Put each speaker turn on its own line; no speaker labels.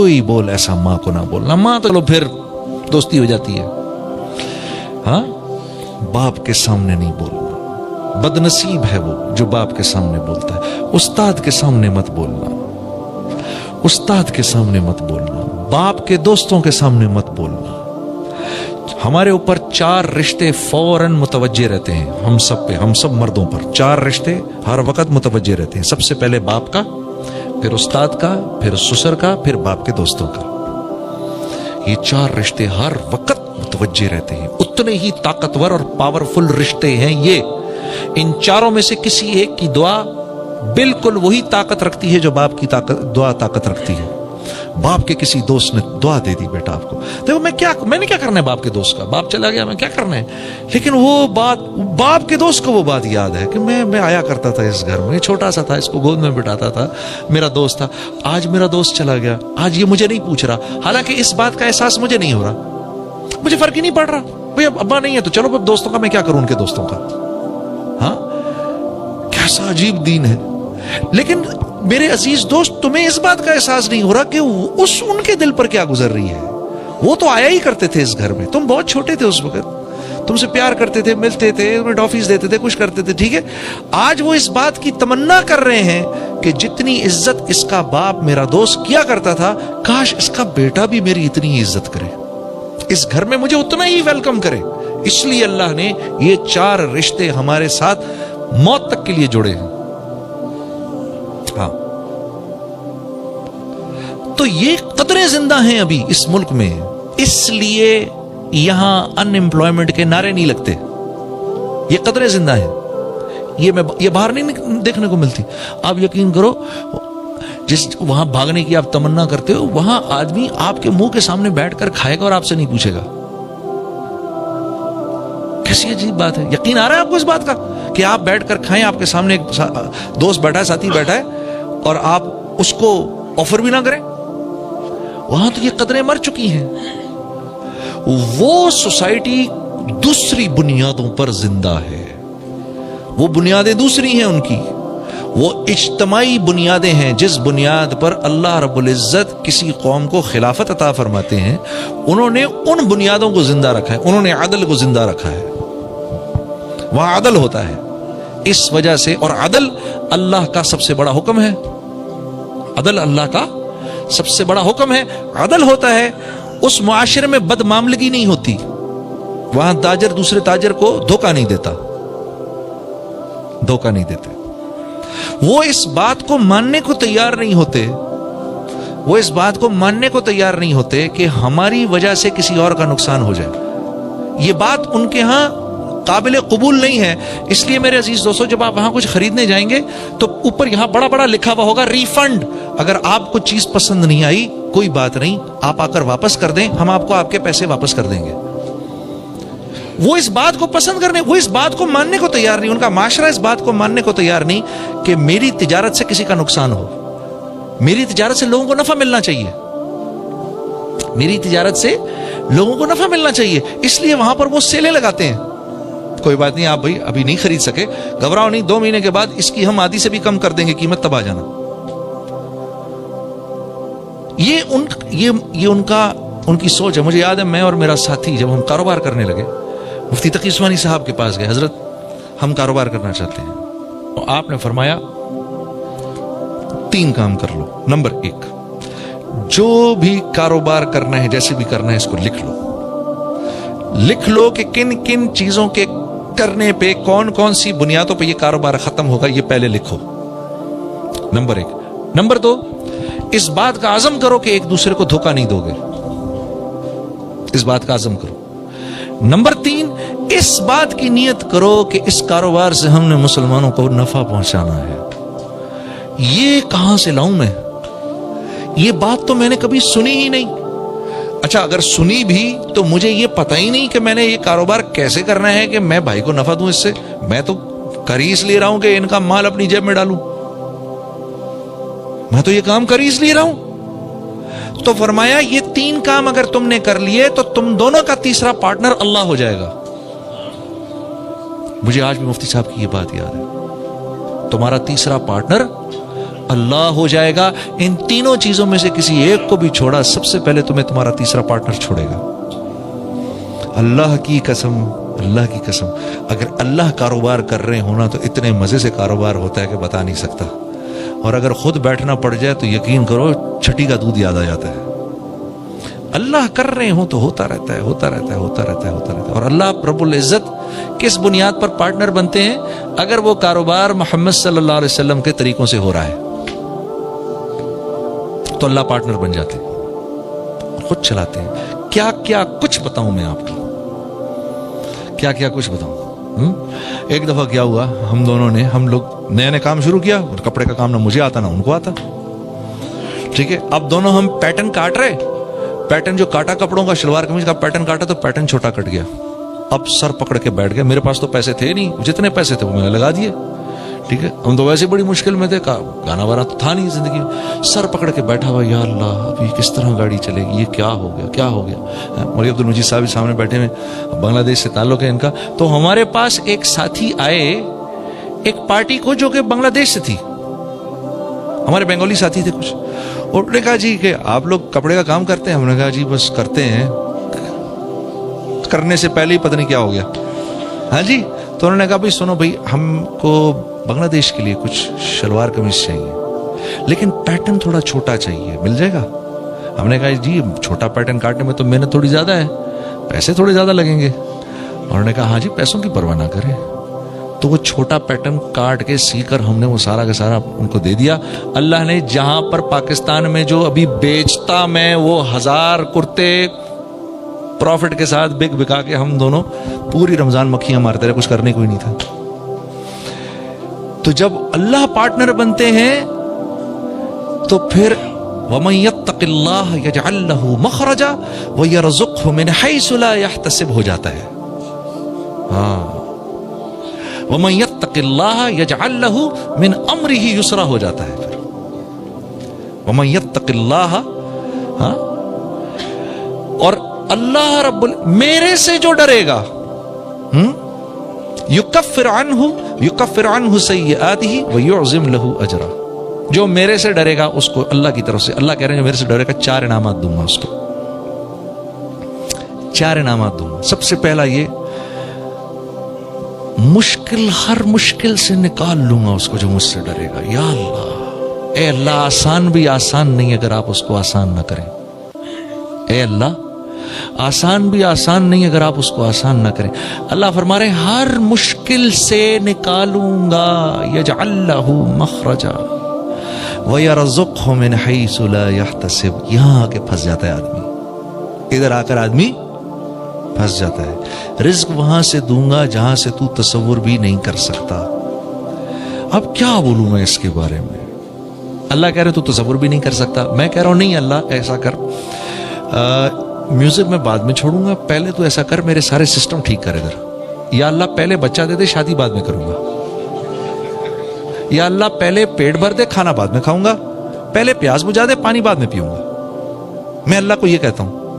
कोई बोल ऐसा माँ को ना बोलना। माँ तो चलो फिर दोस्ती हो जाती है, हाँ, बाप के सामने नहीं बोलना। बदनसीब है वो जो बाप के सामने बोलता है। उस्ताद के सामने मत बोलना, उस्ताद के सामने मत बोलना, बाप के दोस्तों के सामने मत बोलना। हमारे ऊपर 4 रिश्ते फौरन मुतवज्जे रहते हैं, हम सब पे, हम सब मर्दों पर 4 रिश्ते हर वक्त मुतवज्जे रहते हैं। सबसे पहले बाप का, फिर उस्ताद का, फिर ससुर का, फिर बाप के दोस्तों का। ये 4 रिश्ते हर वक्त मुतवज्जे रहते हैं। उतने ही ताकतवर और पावरफुल रिश्ते हैं ये। इन चारों में से किसी एक की दुआ बिल्कुल वही ताकत रखती है जो बाप की दुआ ताकत रखती है। बाप के किसी दोस्त ने दुआ दे दी, बेटा आपको देखो मैंने क्या करना है बाप के दोस्त का, बाप चला गया, मैं क्या करना है, लेकिन वो बात, बाप के दोस्त को वो बात याद है कि मैं आया करता था इस घर में, छोटा सा था, इसको गोद में बिठाता था, मेरा दोस्त था, आज मेरा दोस्त चला गया, आज ये मुझे नहीं पूछ रहा। हालांकि इस बात का एहसास मुझे नहीं हो रहा, मुझे फर्क ही नहीं पड़ रहा, भाई अब अब्बा नहीं है तो चलो अब दोस्तों का मैं क्या करूं, उनके दोस्तों का। हाँ, कैसा अजीब दीन है। लेकिन मेरे अजीज दोस्त, तुम्हें इस बात का एहसास नहीं हो रहा कि उनके दिल पर क्या गुजर रही है। वो तो आया ही करते थे इस घर में, तुम बहुत छोटे थे उस वक्त, तुमसे प्यार करते थे, मिलते थे, तुम्हें टॉफीज देते थे, कुछ करते थे, ठीक है। आज वो इस बात की तमन्ना कर रहे हैं कि जितनी इज्जत इसका बाप मेरा दोस्त किया करता था, काश इसका बेटा भी मेरी इतनी इज्जत करे, इस घर में मुझे उतना ही वेलकम करे। इसलिए अल्लाह ने ये 4 रिश्ते हमारे साथ मौत तक के लिए जोड़े हैं। हाँ, तो ये कदरें जिंदा हैं अभी इस मुल्क में, इसलिए यहां अनएम्प्लॉयमेंट के नारे नहीं लगते। ये कदरें जिंदा हैं, ये बाहर नहीं देखने को मिलती। आप यकीन करो, जिस वहां भागने की आप तमन्ना करते हो, वहां आदमी आपके मुंह के सामने बैठकर खाएगा और आपसे नहीं पूछेगा। कैसी अजीब बात है। यकीन आ रहा है आपको इस बात का कि आप बैठकर खाएं, आपके सामने एक दोस्त बैठा है, साथी बैठा है, और आप उसको ऑफर भी ना करें। वहां तो ये कदरें मर चुकी हैं। वो सोसाइटी दूसरी बुनियादों पर जिंदा है, वो बुनियादें दूसरी हैं उनकी, वो इज्तमाई बुनियादें हैं जिस बुनियाद पर अल्लाह रब्बुल इज्जत किसी कौम को खिलाफत अता फरमाते हैं। उन्होंने उन बुनियादों को जिंदा रखा है, उन्होंने अदल को जिंदा रखा है, वहां अदल होता है। इस वजह से, और अदल अल्लाह का सबसे बड़ा हुक्म है, अदल अल्लाह का सबसे बड़ा हुक्म है। अदल होता है उस मुआशरे में बदमामलगी नहीं होती, वहां ताजर दूसरे ताजर को धोखा नहीं देता, धोखा नहीं देते। वो इस बात को मानने को तैयार नहीं होते, वो इस बात को मानने को तैयार नहीं होते कि हमारी वजह से किसी और का नुकसान हो जाए। ये बात उनके यहां काबिल कबूल नहीं है। इसलिए मेरे अजीज दोस्तों, जब आप वहां कुछ खरीदने जाएंगे तो ऊपर यहां बड़ा बड़ा लिखा हुआ होगा रिफंड। अगर आपको चीज पसंद नहीं आई, कोई बात नहीं, आप आकर वापस कर दें, हम आपको आपके पैसे वापस कर देंगे। वो इस बात को पसंद करने, वो इस बात को मानने को तैयार नहीं, उनका माशरा इस बात को मानने को तैयार नहीं कि मेरी तिजारत से किसी का नुकसान हो। मेरी तिजारत से लोगों को नफा मिलना चाहिए, मेरी तिजारत से लोगों को नफा मिलना चाहिए। इसलिए वहां पर वो सेलें लगाते हैं। कोई बात नहीं, आप भाई अभी नहीं खरीद सके, घबराओ नहीं, 2 महीने के बाद इसकी हम आधी से भी कम कर देंगे कीमत, तब आ जाना। ये उनकी सोच है। मुझे याद है, मैं और मेरा साथी जब हम कारोबार करने लगे, मुफ्ती तकी उस्मानी साहब के पास गए, हजरत हम कारोबार करना चाहते हैं। तो आपने फरमाया 3 काम कर लो। नंबर 1, जो भी कारोबार करना है, जैसे भी करना है, इसको लिख लो। लिख लो कि किन किन चीजों के करने पे, कौन कौन सी बुनियादों पे ये कारोबार खत्म होगा, ये पहले लिखो। नंबर 1। नंबर 2, इस बात का आज़म करो कि एक दूसरे को धोखा नहीं दोगे, इस बात का आज़म करो। नंबर 3, इस बात की नियत करो कि इस कारोबार से हमने मुसलमानों को नफा पहुंचाना है। ये कहां से लाऊं मैं? ये बात तो मैंने कभी सुनी ही नहीं। अच्छा, अगर सुनी भी तो मुझे ये पता ही नहीं कि मैंने ये कारोबार कैसे करना है कि मैं भाई को नफा दूं इससे। मैं तो कर ही इसलिए रहा हूं कि इनका माल अपनी जेब में डालूं, मैं तो ये काम कर ही इसलिए रहा हूं। तो फरमाया ये 3 काम अगर तुमने कर लिए तो तुम दोनों का तीसरा पार्टनर अल्लाह हो जाएगा। मुझे आज भी मुफ्ती साहब की ये बात याद है, तुम्हारा तीसरा पार्टनर اللہ ہو جائے گا. ان تینوں چیزوں میں سے کسی ایک کو بھی چھوڑا، سب سے پہلے تمہیں تمہارا تیسرا پارٹنر چھوڑے گا. اللہ کی قسم، اللہ کی قسم، اگر اللہ کاروبار کر رہے ہونا تو اتنے مزے سے کاروبار ہوتا ہے کہ بتا نہیں سکتا. اور اگر خود بیٹھنا پڑ جائے تو یقین کرو چھٹی کا دودھ یاد آ جاتا ہے. اللہ کر رہے ہوں تو ہوتا رہتا ہے، ہوتا رہتا ہے، ہوتا رہتا ہے، ہوتا رہتا ہے. اور اللہ رب العزت کس بنیاد پر پارٹنر بنتے ہیں؟ اگر وہ کاروبار محمد صلی اللہ علیہ وسلم کے طریقوں سے ہو رہا ہے تو اللہ پارٹنر بن جاتے ہیں، خود چلاتے ہیں. کیا کیا کچھ بتاؤں میں آپ کو، کیا کیا کچھ بتاؤں. ایک دفعہ کیا ہوا، ہم لوگ نیا نیا کام شروع کیا. کپڑے کا کام نہ مجھے آتا نہ ان کو آتا، ٹھیک ہے. اب دونوں ہم پیٹرن کاٹ رہے، پیٹرن جو کاٹا کپڑوں کا، شلوار قمیض کا پیٹرن کاٹا تو پیٹرن چھوٹا کٹ گیا. اب سر پکڑ کے بیٹھ گیا. میرے پاس تو پیسے تھے نہیں، جتنے پیسے تھے وہ میں نے لگا دیے، ٹھیک ہے. ہم تو ویسے بڑی مشکل میں تھے، گانا وانا تو تھا نہیں زندگی میں. سر پکڑ کے بیٹھا ہوا، یا اللہ اب یہ کس طرح گاڑی چلے گی، یہ کیا ہو گیا، کیا ہو گیا. مولوی عبد المجید صاحب سامنے بیٹھے ہوئے، بنگلہ دیش سے تعلق ہے ان کا. تو ہمارے پاس ایک ساتھی آئے ایک پارٹی کو جو کہ بنگلہ دیش سے تھی، ہمارے بنگالی ساتھی تھے کچھ. اور انہوں نے کہا جی کہ آپ لوگ کپڑے کا کام کرتے ہیں؟ ہم نے کہا جی بس کرتے ہیں. کرنے سے پہلے ہی پتہ نہیں کیا ہو گیا. ہاں جی. تو انہوں نے کہا بھائی سنو بھائی، ہم کو بنگلہ دیش کے لیے کچھ شلوار قمیض چاہیے لیکن پیٹرن تھوڑا چھوٹا چاہیے، مل جائے گا؟ ہم نے کہا جی چھوٹا پیٹرن کاٹنے میں تو محنت تھوڑی زیادہ ہے، پیسے تھوڑے زیادہ لگیں گے. انہوں نے کہا ہاں جی پیسوں کی پرواہ نہ کریں. تو وہ چھوٹا پیٹرن کاٹ کے سی کر ہم نے وہ سارا کا سارا ان کو دے دیا. اللہ نے جہاں پر پاکستان میں جو ابھی بیچتا میں وہ 1000 کرتے پروفٹ کے ساتھ بکا کے ہم دونوں پوری رمضان مکھیاں مارتے رہے، کچھ کرنے کوئی نہیں تھا. تو جب اللہ پارٹنر بنتے ہیں تو پھر وَمَن يَتَّقِ اللَّهَ يَجْعَل لَّهُ مَخْرَجًا وَيَرْزُقْهُ مِنْ حَيْثُ لَا يَحْتَسِبُ ہو جاتا ہے. ہاں وَمَن يَتَّقِ اللَّهَ يَجْعَل لَّهُ مِنْ أَمْرِهِ يُسْرًا ہو جاتا ہے. پھر وَمَن يَتَّقِ اللَّهَ، ہاں، اور اللہ رب میرے سے جو ڈرے گا یکفر عنہ سیئاتہ ویعظم لہ اجرا. جو میرے سے ڈرے گا اس کو اللہ کی طرف سے، اللہ کہہ رہے ہیں جو میرے سے ڈرے گا 4 انعامات دوں گا اس کو. 4 انعامات دوں گا. سب سے پہلا یہ ہر مشکل سے نکال لوں گا اس کو جو مجھ سے ڈرے گا. یا اللہ، اے اللہ آسان بھی آسان نہیں اگر آپ اس کو آسان نہ کریں. اے اللہ آسان بھی آسان نہیں اگر آپ اس کو آسان نہ کریں. اللہ فرما رہے ہیں ہر مشکل سے نکالوں گا. یجعل لہ مخرجا ویرزقہ من حیث لا یحتسب. یہاں آ کے پھنس جاتا ہے آدمی، ادھر آ کر آدمی پھنس جاتا ہے. رزق وہاں سے دوں گا جہاں سے تو تصور بھی نہیں کر سکتا. اب کیا بولوں میں اس کے بارے میں؟ اللہ کہہ رہے تو تصور بھی نہیں کر سکتا. میں کہہ رہا ہوں نہیں اللہ ایسا کر، میوزک میں بعد میں چھوڑوں گا، پہلے تو ایسا کر میرے سارے سسٹم ٹھیک کر ادھر. یا اللہ پہلے بچہ دے دے، شادی بعد میں کروں گا. یا اللہ پہلے پیٹ بھر دے، کھانا بعد میں کھاؤں گا. پہلے پیاس بجھا دے، پانی بعد میں پیوں گا. میں اللہ کو یہ کہتا ہوں.